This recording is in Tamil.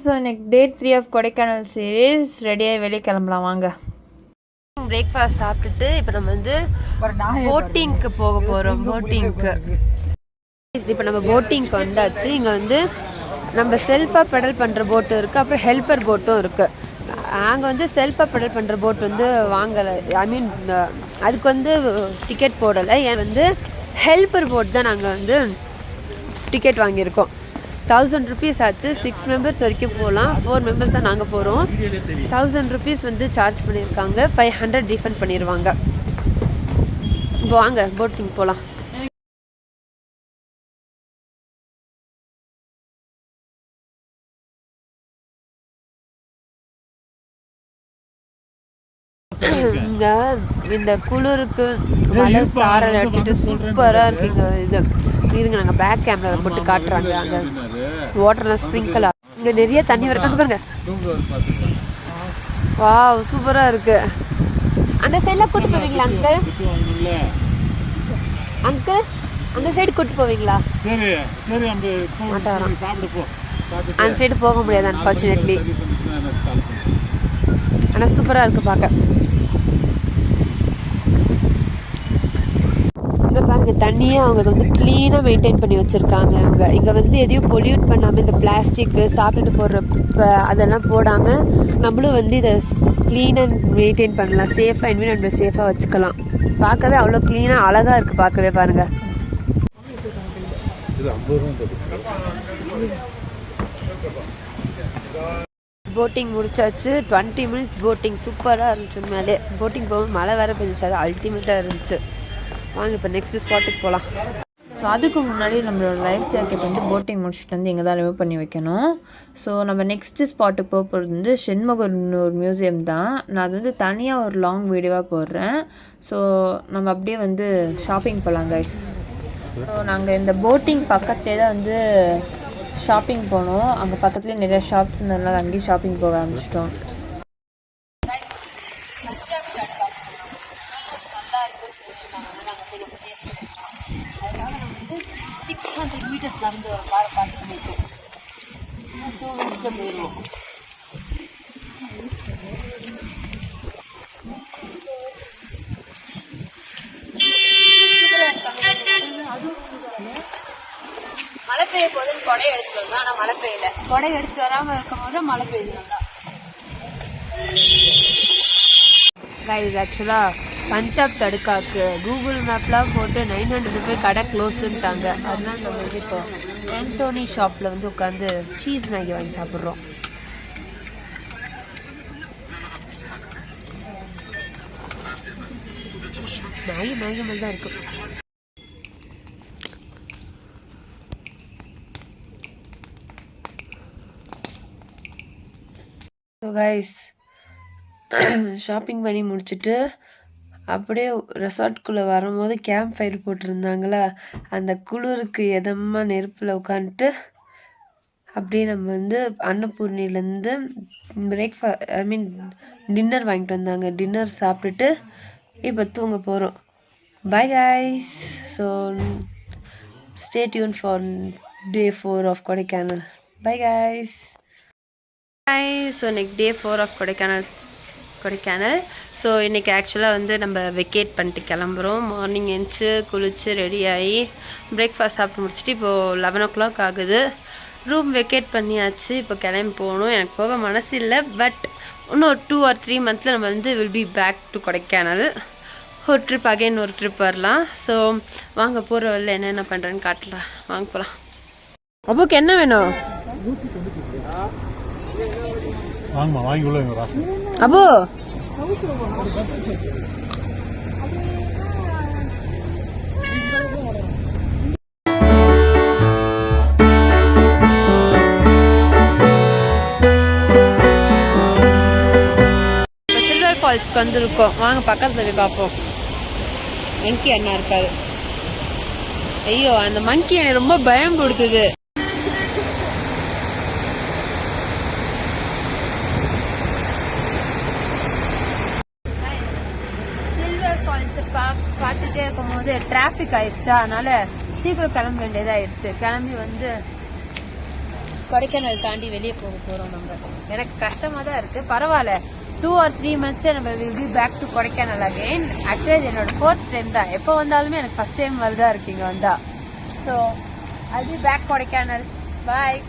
ஸோ இன்னைக்கு டே 3 ஆஃப் கொடைக்கானல் சீரீஸ் ரெடியாக வெளியே கிளம்பலாம் வாங்க. பிரேக்ஃபாஸ்ட் சாப்பிட்டுட்டு இப்போ நம்ம வந்து போட்டிங்க்கு போக போகிறோம். இப்போ நம்ம போட்டிங்க்கு வந்தாச்சு. இங்கே வந்து நம்ம செல்ஃபாக பெடல் பண்ணுற போட்டும் இருக்குது, அப்புறம் ஹெல்ப்பர் போட்டும் இருக்குது. நாங்கள் வந்து செல்ஃபாக பெடல் பண்ணுற போட் வந்து வாங்கலை, ஐ மீன் அதுக்கு வந்து டிக்கெட் போடலை. ஏன் வந்து ஹெல்ப்பர் போட் தான் நாங்கள் வந்து டிக்கெட் வாங்கியிருக்கோம். 1000 rupees ஆச்சு. 6 members வரைக்கும் போகலாம். 4 members தான் நாங்கள் போகிறோம். 1000 rupees வந்து சார்ஜ் பண்ணியிருக்காங்க. 500 ரீஃபண்ட் பண்ணிடுவாங்க. இப்போ வாங்க போட்டிங் போகலாம். இங்கே இந்த குளிருக்கு மழை சாரல் அடிச்சுட்டு சூப்பராக இருக்குது. இங்கே இது இருங்க, நாங்கள் பேக் கேமரா போட்டு காட்டுறாங்க. அங்கே வாட்டர்லாம் ஸ்ப்ரிங்கிள் ஆகும். இங்கே நிறைய தண்ணி வரக்காங்க பாருங்க. வாவ், சூப்பராக இருக்கு. அந்த சைடில் கூட்டு போவீங்களா அங்கிள்? அங்கிள் அந்த சைடு கூட்டு போவீங்களா? அந்த சைடு போக முடியாது அன்ஃபார்ச்சுனேட்லி. ஆனால் சூப்பராக இருக்கு பார்க்க. இங்கே பாருங்க, தண்ணியை அவங்க வந்து க்ளீனாக மெயின்டைன் பண்ணி வச்சுருக்காங்க. அவங்க இங்கே வந்து எதையும் பொல்யூட் பண்ணாமல் இந்த பிளாஸ்டிக்கு சாப்பிட்டுட்டு போடுற குப்பை அதெல்லாம் போடாமல் நம்மளும் வந்து இதை க்ளீனாக மெயின்டைன் பண்ணலாம். சேஃபாக என்விரான்மெண்ட் சேஃபாக வச்சுக்கலாம். பார்க்கவே அவ்வளோ க்ளீனாக அழகாக இருக்குது பார்க்கவே. பாருங்கள், போட்டிங் முடிச்சாச்சு. 20 minutes போட்டிங் சூப்பராக இருந்துச்சு. உண்மையிலே போட்டிங் போகும்போது மழை வேறு பெஞ்சிச்சு, அது அல்டிமேட்டாக இருந்துச்சு. வாங்க இப்போ நெக்ஸ்ட் ஸ்பாட்டுக்கு போகலாம். ஸோ அதுக்கு முன்னாடி நம்மளோட லைஃப் ஜாக்கெட் வந்து போட்டிங் முடிச்சுட்டு வந்து இங்கே தான் ரிமூவ் பண்ணி வைக்கணும். ஸோ நம்ம நெக்ஸ்ட்டு ஸ்பாட்டுக்கு போக போகிறது வந்து ஷென்மகர் மியூசியம் தான். நான் அது வந்து தனியாக ஒரு லாங் வீடியோவாக போடுறேன். ஸோ நம்ம அப்படியே வந்து ஷாப்பிங் போகலாம் கைஸ். ஸோ நாங்கள் இந்த போட்டிங் பக்கத்தே தான் வந்து ஷாப்பிங் போனோம். அங்கே பக்கத்துலேயே நிறைய ஷாப்ஸ் இருந்ததுனால அங்கேயும் ஷாப்பிங் போக ஆரம்பிச்சிட்டோம். நடந்து ஒரு காரை பார்த்து பண்ணிட்டு 2 minutes போயிடுவோம். மழை பெய்ய போதுன்னு கொடை எடுத்துட்டு வந்தோம், ஆனால் மழை பெய்யல. கொடை எடுத்து வராமல் இருக்கும் போது மழை பெய்யுது நல்லா. கைஸ், ஆக்சுவலாக பஞ்சாப் தடுக்காக்கு கூகுள் மேப்லாம் போட்டு 900 போய் கடை க்ளோஸுன்ட்டாங்க. அதனால நம்ம வந்து இப்போ ஆண்டோனி ஷாப்பில் வந்து உட்காந்து சீஸ் மேகி வாங்கி சாப்பிட்றோம். மேகி மாதிரி தான் இருக்கும். ஸோ கைஸ், ஷாப்பிங் பண்ணி முடிச்சுட்டு அப்படியே ரெசார்ட்குள்ளே வரும்போது கேம்ப் ஃபயர் போட்டிருந்தாங்களா, அந்த குளிருக்கு எதமாக நெருப்பில் உட்காந்துட்டு அப்படியே நம்ம வந்து அன்னபூர்ணிலேருந்து டின்னர் வாங்கிட்டு வந்தாங்க. டின்னர் சாப்பிட்டுட்டு இப்போ தூங்க போகிறோம். Bye guys. So stay tuned for day 4 of Kodaikanal. Bye guys. So இன்னைக்கு day 4 ஆஃப் கொடைக்கானல். ஸோ இன்றைக்கி ஆக்சுவலாக வந்து நம்ம வெக்கேட் பண்ணிட்டு கிளம்புறோம். மார்னிங் எழுந்துச்சு குளிச்சு ரெடி ஆகி பிரேக்ஃபாஸ்ட் சாப்பிட்டு முடிச்சுட்டு இப்போது 11 o'clock ஆகுது. ரூம் வெக்கேட் பண்ணியாச்சு. இப்போ கிளம்பி போகணும். எனக்கு போக மனசு இல்லை, பட் இன்னும் ஒரு 2 or 3 months நம்ம வந்து will be back to Kodaikanal. ஒரு ட்ரிப் அகைன் ஒரு ட்ரிப் வரலாம். ஸோ வாங்க போகிற வரல என்னென்ன பண்ணுறேன்னு காட்டலாம். வாங்க போகலாம். அப்புக்கு என்ன வேணும்? அபு சில்வர் ஃபால்ஸ்க்கு வந்துருக்கோம். வாங்க பக்கத்துல போய் பார்ப்போம். மங்கி அண்ணா இருக்காரு. ஐயோ, அந்த மங்கி எனக்கு ரொம்ப பயம் கொடுக்குது. பார்த்துட்டே இருக்கும் போது டிராஃபிக் ஆயிடுச்சா, அதனால சீக்கிரம் கிளம்ப வேண்டியதாயிடுச்சு. கிளம்பி வந்து கொடைக்கானல் தாண்டி வெளியே போக போகிறோம் நம்ம. எனக்கு கஷ்டமாக தான் இருக்குது, பரவாயில்ல. 2 or 3 months நம்ம will be back to Kodaikanal again. ஆக்சுவலாக இது என்னோட 4th டைம் தான். எப்போ வந்தாலுமே எனக்கு ஃபர்ஸ்ட் டைம் வருதா இருக்கு இங்கே வந்தா. So I be back Kodaikanal. Bye.